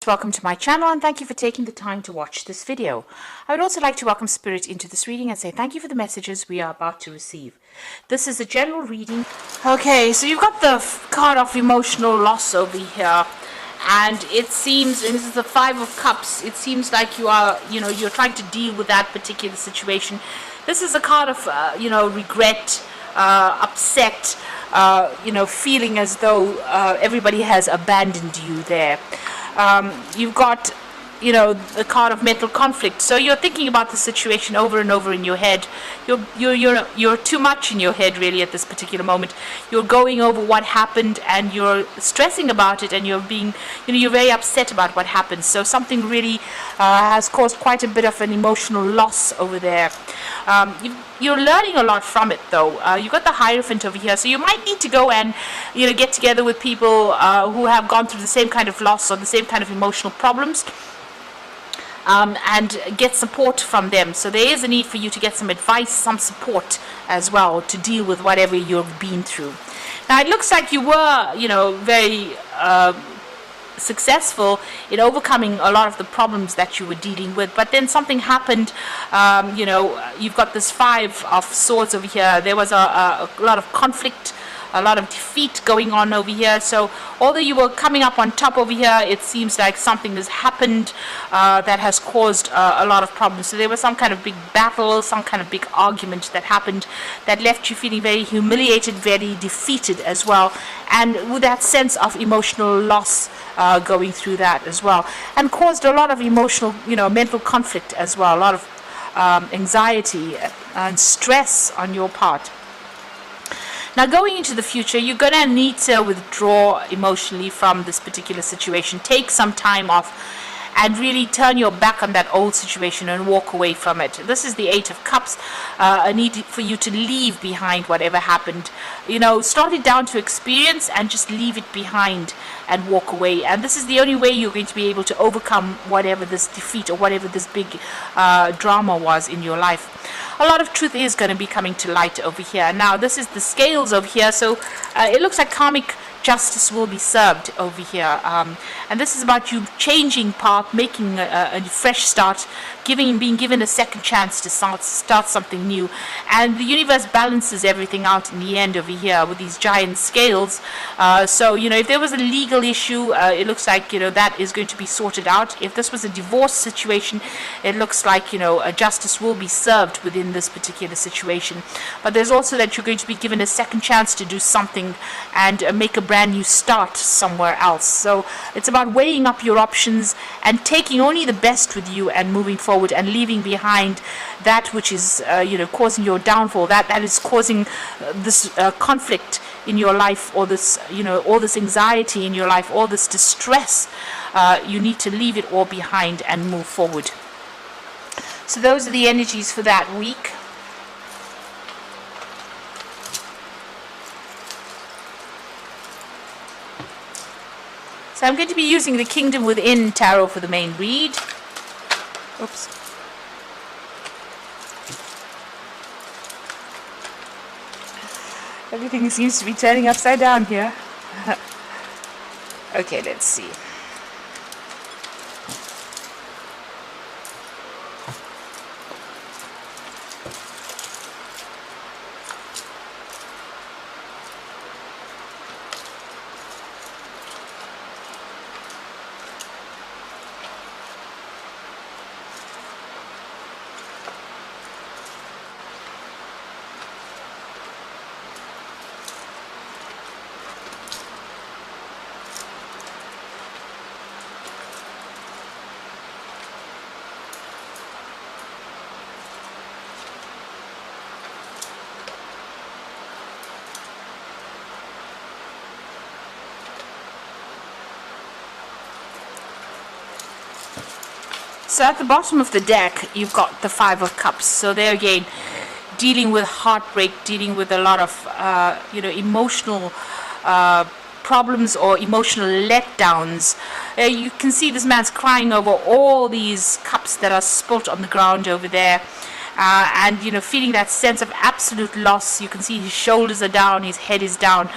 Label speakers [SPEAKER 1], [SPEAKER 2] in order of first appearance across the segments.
[SPEAKER 1] welcome to my channel and thank you for taking the time to watch this video. I would also like to welcome Spirit into this reading and say thank you for the messages we are about to receive. This is a general reading. Okay, so you've got the card of emotional loss over here, and it seems, and this is the Five of Cups, it seems like you are, you're trying to deal with that particular situation. This is a card of, regret, upset, feeling as though everybody has abandoned you there. You've got, the card of mental conflict. So you're thinking about the situation over and over in your head. You're too much in your head really at this particular moment. You're going over what happened and you're stressing about it, and you're being, you're very upset about what happened. So something really has caused quite a bit of an emotional loss over there. You're learning a lot from it though. You've got the Hierophant over here, so you might need to go and get together with people who have gone through the same kind of loss or the same kind of emotional problems, and get support from them. So there is a need for you to get some advice, some support as well to deal with whatever you've been through. Now it looks like you were very successful in overcoming a lot of the problems that you were dealing with, but then something happened. You've got this Five of Swords over here. There was a lot of conflict, a lot of defeat going on over here. So although you were coming up on top over here, it seems like something has happened that has caused a lot of problems. So there was some kind of big battle, some kind of big argument that happened that left you feeling very humiliated, very defeated as well, and with that sense of emotional loss going through that as well, and caused a lot of emotional, mental conflict as well, a lot of anxiety and stress on your part. Now going into the future, you're going to need to withdraw emotionally from this particular situation. Take some time off and really turn your back on that old situation and walk away from it. This is the Eight of Cups, a need for you to leave behind whatever happened. Start it down to experience and just leave it behind and walk away. And this is the only way you're going to be able to overcome whatever this defeat or whatever this big drama was in your life. A lot of truth is going to be coming to light over here. Now this is the Scales over here, so it looks like karmic justice will be served over here, and this is about you changing path, making a fresh start, being given a second chance to start something new. And the universe balances everything out in the end over here with these giant scales. So if there was a legal issue, it looks like that is going to be sorted out. If this was a divorce situation, it looks like a justice will be served within this particular situation. But there's also that you're going to be given a second chance to do something and make a brand new start somewhere else. So it's about weighing up your options and taking only the best with you and moving forward and leaving behind that which is causing your downfall, that is causing this conflict in your life, or this all this anxiety in your life, all this distress. You need to leave it all behind and move forward. So those are the energies for that week. So I'm going to be using the Kingdom Within Tarot for the main read. Oops. Everything seems to be turning upside down here. Okay, let's see. So at the bottom of the deck, you've got the Five of Cups. So there again, dealing with heartbreak, dealing with a lot of, emotional problems or emotional letdowns. You can see this man's crying over all these cups that are spilt on the ground over there. And feeling that sense of absolute loss. You can see his shoulders are down, his head is down.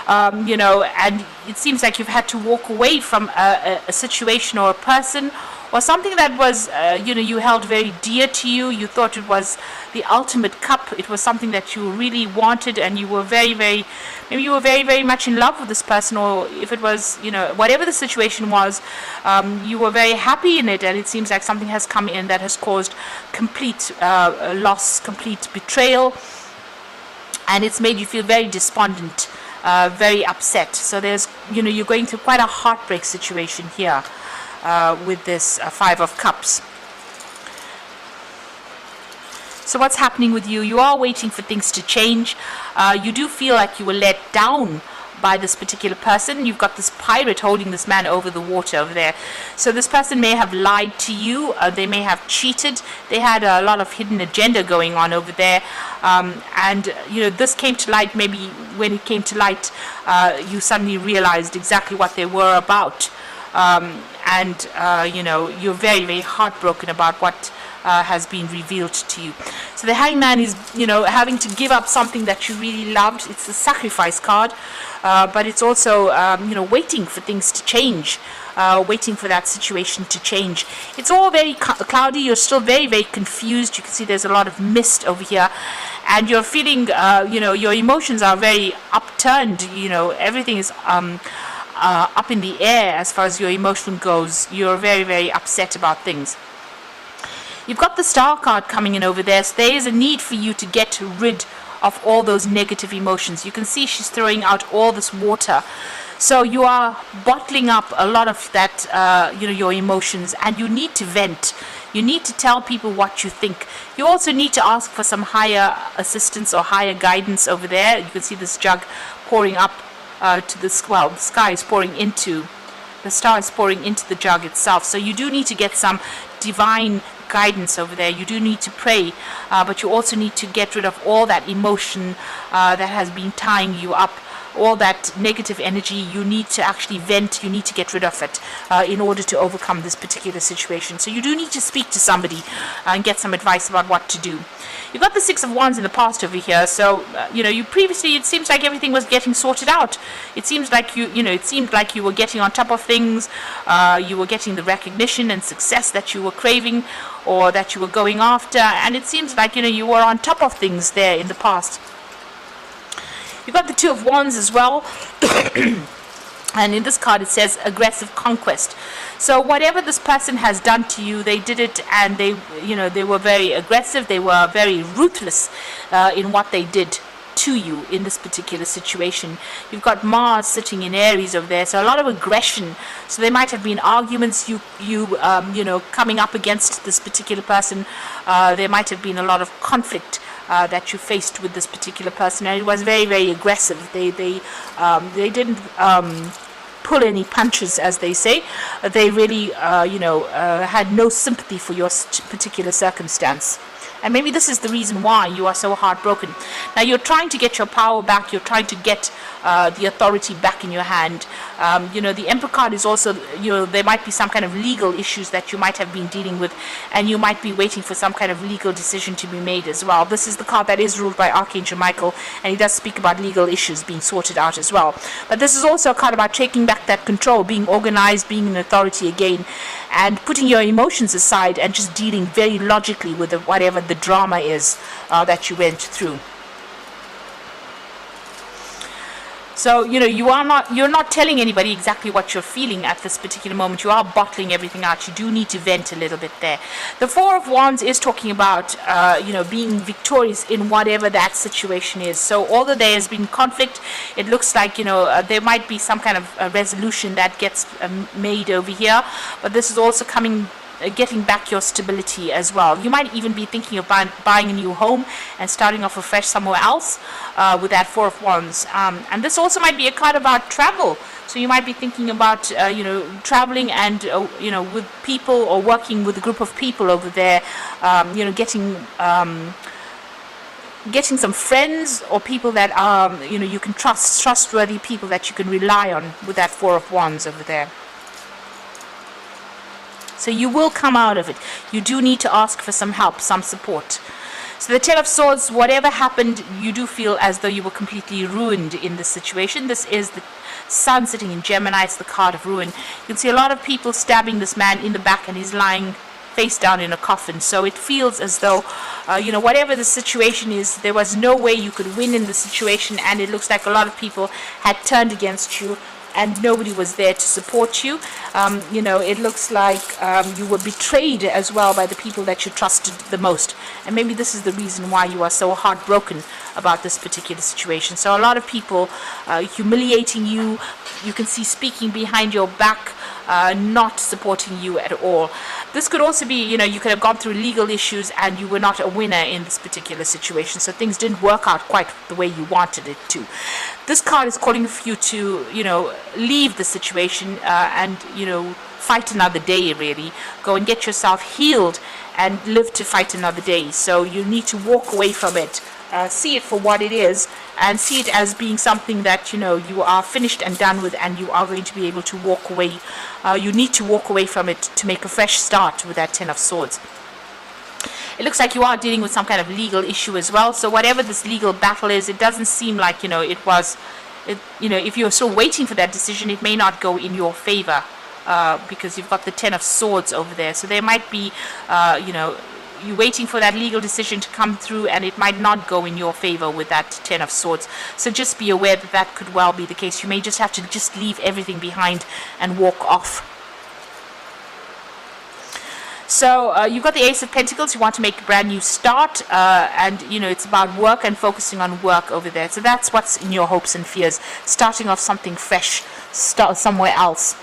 [SPEAKER 1] and it seems like you've had to walk away from a situation or a person or something that was, you held very dear to you. You thought it was the ultimate cup. It was something that you really wanted, and you were maybe you were very, very much in love with this person, or if it was, whatever the situation was, you were very happy in it, and it seems like something has come in that has caused complete loss, complete betrayal, and it's made you feel very despondent, very upset. So there's, you're going through quite a heartbreak situation here. With this Five of Cups. So what's happening with you? You are waiting for things to change. You do feel like you were let down by this particular person. You've got this pirate holding this man over the water over there. So this person may have lied to you. They may have cheated. They had a lot of hidden agenda going on over there. And this came to light. Maybe when it came to light, you suddenly realized exactly what they were about. You're very, very heartbroken about what has been revealed to you. So the Hangman is, having to give up something that you really loved. It's the sacrifice card, but it's also, waiting for things to change, waiting for that situation to change. It's all very cloudy. You're still very, very confused. You can see there's a lot of mist over here, and you're feeling, your emotions are very upturned. Everything is up in the air as far as your emotion goes. You're very, very upset about things. You've got the Star card coming in over there, so there is a need for you to get rid of all those negative emotions. You can see she's throwing out all this water. So you are bottling up a lot of that, your emotions, and you need to vent. You need to tell people what you think. You also need to ask for some higher assistance or higher guidance over there. You can see this jug pouring up to the sky is pouring into, the star is pouring into the jug itself. So you do need to get some divine guidance over there. You do need to pray, but you also need to get rid of all that emotion that has been tying you up. All that negative energy, you need to actually vent. You need to get rid of it in order to overcome this particular situation. So you do need to speak to somebody and get some advice about what to do. You've got the Six of Wands in the past over here. So you previously, it seems like everything was getting sorted out. It seems like it seemed like you were getting on top of things. You were getting the recognition and success that you were craving or that you were going after, and it seems like you were on top of things there in the past. You've got the Two of Wands as well. And in this card it says aggressive conquest. So whatever this person has done to you, they did it, and they were very aggressive. They were very ruthless in what they did to you in this particular situation. You've got Mars sitting in Aries over there, so a lot of aggression. So there might have been arguments, coming up against this particular person. There might have been a lot of conflict that you faced with this particular person, and it was very, very aggressive. They didn't pull any punches, as they say. They really had no sympathy for your particular circumstance. And maybe this is the reason why you are so heartbroken. Now you're trying to get your power back. You're trying to get the authority back in your hand. The Emperor card is also, there might be some kind of legal issues that you might have been dealing with, and you might be waiting for some kind of legal decision to be made as well. This is the card that is ruled by Archangel Michael, and he does speak about legal issues being sorted out as well. But this is also a card about taking back that control, being organized, being an authority again, and putting your emotions aside and just dealing very logically with whatever the drama is that you went through. So you're not telling anybody exactly what you're feeling at this particular moment. You are bottling everything out. You do need to vent a little bit there. The Four of Wands is talking about being victorious in whatever that situation is. So although there has been conflict, it looks like there might be some kind of resolution that gets made over here. But this is also getting back your stability as well. You might even be thinking of buying a new home and starting off afresh somewhere else with that Four of Wands. And this also might be a card about travel. So you might be thinking about traveling and with people, or working with a group of people over there. Getting some friends or people that are you can trustworthy people that you can rely on with that Four of Wands over there. So you will come out of it. You do need to ask for some help, some support. So the Ten of Swords, whatever happened, you do feel as though you were completely ruined in this situation. This is the Sun sitting in Gemini. It's the card of ruin. You can see a lot of people stabbing this man in the back, and he's lying face down in a coffin. So it feels as though, whatever the situation is, there was no way you could win in the situation, and it looks like a lot of people had turned against you, and nobody was there to support you. It looks like you were betrayed as well by the people that you trusted the most. And maybe this is the reason why you are so heartbroken about this particular situation. So a lot of people humiliating you. You can see speaking behind your back, not supporting you at all. This could also be, you could have gone through legal issues and you were not a winner in this particular situation. So things didn't work out quite the way you wanted it to. This card is calling for you to, leave the situation and, fight another day, really. Go and get yourself healed and live to fight another day. So you need to walk away from it. See it for what it is, and see it as being something that you are finished and done with, and you are going to be able to walk away. You need to walk away from it to make a fresh start with that Ten of Swords. It looks like you are dealing with some kind of legal issue as well. So whatever this legal battle is, it doesn't seem like it was. If you're still waiting for that decision, it may not go in your favor because you've got the Ten of Swords over there. So there might be, you're waiting for that legal decision to come through, and it might not go in your favor with that Ten of Swords. So just be aware that that could well be the case. You may just have to just leave everything behind and walk off. So you've got the Ace of Pentacles. You want to make a brand new start, and it's about work and focusing on work over there. So that's what's in your hopes and fears, starting off something fresh, start somewhere else.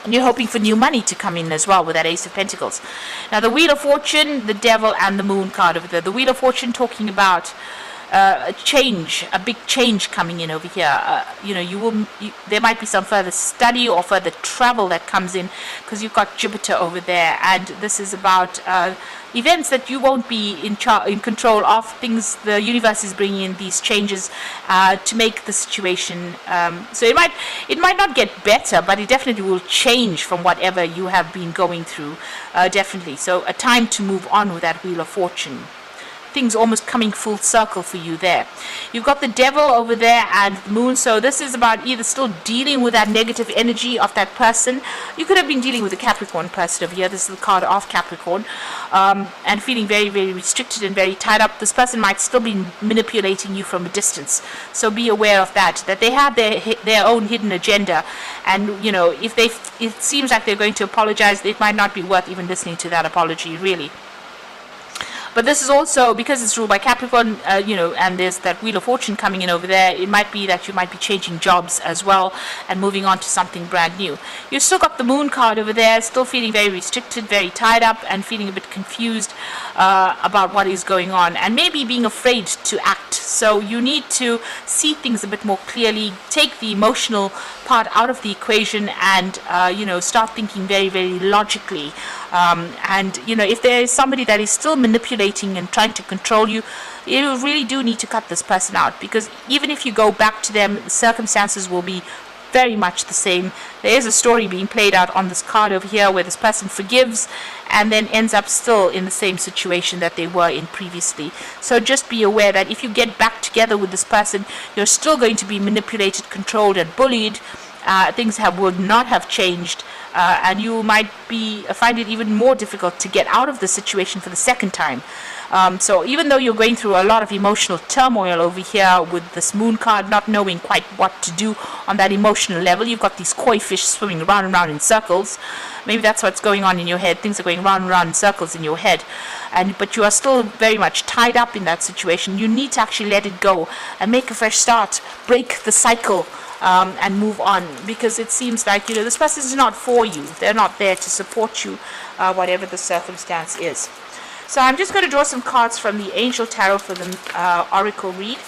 [SPEAKER 1] And you're hoping for new money to come in as well with that Ace of Pentacles. Now the Wheel of Fortune, the Devil, and the Moon card over there. The Wheel of Fortune talking about a change, a big change coming in over here. There might be some further study or further travel that comes in, because you've got Jupiter over there, and this is about events that you won't be in control of. Things the universe is bringing in these changes to make the situation. So it might not get better, but it definitely will change from whatever you have been going through. Definitely. So a time to move on with that Wheel of Fortune. Things almost coming full circle for you there. You've got the Devil over there and the Moon. So this is about either still dealing with that negative energy of that person. You could have been dealing with a Capricorn person over here. This is the card of Capricorn, and feeling very, very restricted and very tied up. This person might still be manipulating you from a distance. So be aware of that they have their own hidden agenda, and if it seems like they're going to apologize, it might not be worth even listening to that apology, really. But this is also, because it's ruled by Capricorn, and there's that Wheel of Fortune coming in over there, it might be that you might be changing jobs as well and moving on to something brand new. You've still got the Moon card over there, still feeling very restricted, very tied up, and feeling a bit confused about what is going on, and maybe being afraid to act. So you need to see things a bit more clearly, take the emotional part out of the equation, and start thinking very, very logically. And if there is somebody that is still manipulating and trying to control you, you really do need to cut this person out, because even if you go back to them, the circumstances will be very much the same. There is a story being played out on this card over here where this person forgives and then ends up still in the same situation that they were in previously. So just be aware that if you get back together with this person, you're still going to be manipulated, controlled, and bullied. Things would not have changed, and you might find it even more difficult to get out of the situation for the second time. So even though you're going through a lot of emotional turmoil over here with this Moon card, not knowing quite what to do on that emotional level, you've got these koi fish swimming round and round in circles. Maybe that's what's going on in your head. Things are going round and round in circles in your head, but you are still very much tied up in that situation. You need to actually let it go and make a fresh start, break the cycle. And move on, because it seems like this person is not for you. They're not there to support you, whatever the circumstance is. So I'm just going to draw some cards from the Angel Tarot for the Oracle read.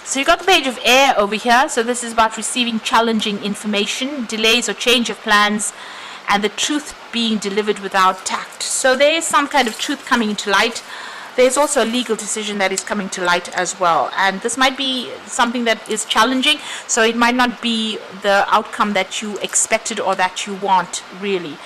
[SPEAKER 1] So you've got the Page of Air over here. So this is about receiving challenging information, delays or change of plans, and the truth being delivered without tact. So there is some kind of truth coming into light. there's also a legal decision that is coming to light as well, and this might be something that is challenging, so it might not be the outcome that you expected or that you want, really.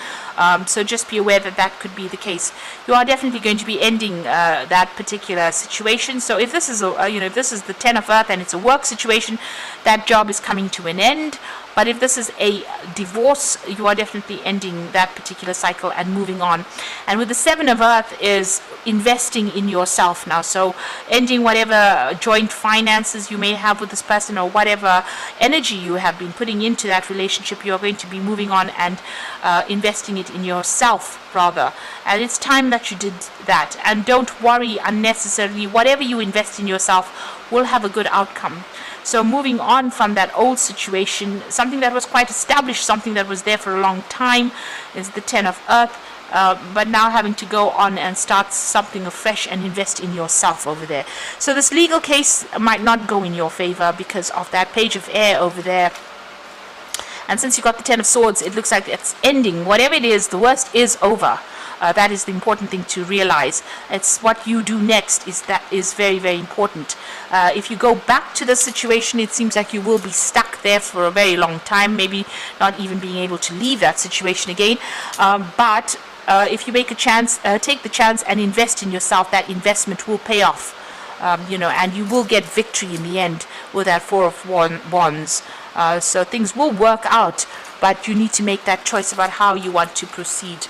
[SPEAKER 1] So just be aware that that could be the case. You are definitely going to be ending that particular situation. So if this is if this is the Ten of Earth and it's a work situation, that job is coming to an end. But if this is a divorce, you are definitely ending that particular cycle and moving on. And with the Seven of Earth is investing in yourself now. So ending whatever joint finances you may have with this person, or whatever energy you have been putting into that relationship, you are going to be moving on and investing it in yourself, rather. And it's time that you did that. And don't worry unnecessarily. Whatever you invest in yourself will have a good outcome. So moving on from that old situation, something that was quite established, something that was there for a long time, is the Ten of Earth. But now having to go on and start something afresh and invest in yourself over there. So this legal case might not go in your favor because of that Page of Air over there. And since you got the Ten of Swords, it looks like it's ending. Whatever it is, the worst is over. That is the important thing to realize. It's what you do next that is very, very important. If you go back to the situation, it seems like you will be stuck there for a very long time, maybe not even being able to leave that situation again. But if you make a chance, take the chance and invest in yourself, that investment will pay off. And you will get victory in the end with that Four of Wands. So things will work out, but you need to make that choice about how you want to proceed.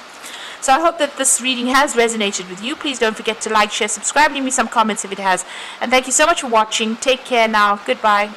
[SPEAKER 1] So I hope that this reading has resonated with you. Please don't forget to like, share, subscribe, leave me some comments if it has. And thank you so much for watching. Take care now. Goodbye.